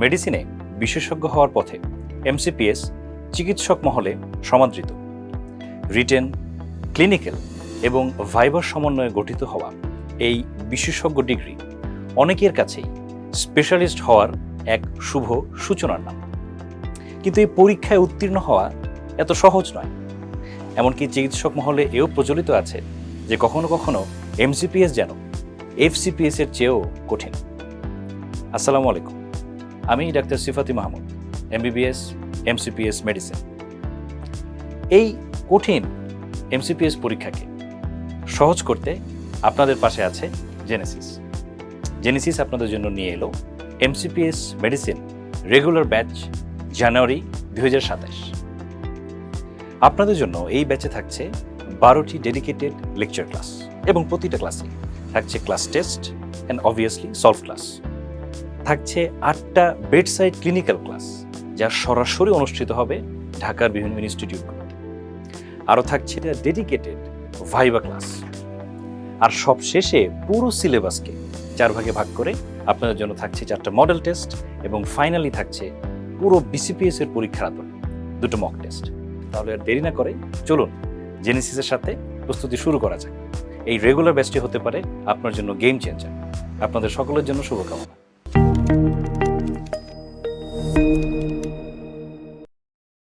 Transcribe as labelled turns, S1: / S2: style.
S1: মেডিসিনে বিশেষজ্ঞ হওয়ার পথে এমসিপিএস চিকিৎসক মহলে সমাদৃত। রিটেন, ক্লিনিক্যাল এবং ভাইবার সমন্বয়ে গঠিত হওয়া এই বিশেষজ্ঞ ডিগ্রি অনেকের কাছেই স্পেশালিস্ট হওয়ার এক শুভ সূচনার নাম। কিন্তু এই পরীক্ষায় উত্তীর্ণ হওয়া এত সহজ নয়। এমনকি চিকিৎসক মহলে এও প্রচলিত আছে যে কখনো কখনো এমসিপিএস যেন এফসিপিএস এর চেয়েও কঠিন। আসসালামু আলাইকুম, আমি doctor Sifati Mahmud, MBBS MCPS medicine. এই কঠিন এমসিপিএস পরীক্ষাকে সহজ করতে আপনাদের পাশে আছে জেনেসিস। জেনেসিস আপনাদের জন্য নিয়ে এলো এমসিপিএস মেডিসিন রেগুলার ব্যাচ জানুয়ারি 2027। আপনাদের জন্য এই ব্যাচে থাকছে 12টি ডেডিকেটেড লেকচার ক্লাস এবং প্রতিটা ক্লাসে থাকছে class test and obviously solve class. থাকছে 8টা বেডসাইড ক্লিনিক্যাল ক্লাস যা সরাসরি অনুষ্ঠিত হবে ঢাকার বিভিন্ন ইনস্টিটিউটগুলোতে। আরও থাকছে ডেডিকেটেড ভাইবা ক্লাস। আর সব শেষে পুরো সিলেবাসকে 4 ভাগে ভাগ করে আপনাদের জন্য থাকছে 4টা মডেল টেস্ট এবং ফাইনালি থাকছে পুরো বিসিপিএস এর পরীক্ষার আদলে 2টো মক টেস্ট। তাহলে আর দেরি না করে চলুন জেনেসিসের সাথে প্রস্তুতি শুরু করা যাক। এই রেগুলার ব্যাচটি হতে পারে আপনার জন্য গেম চেঞ্জার। আপনাদের সকলের জন্য শুভকামনা।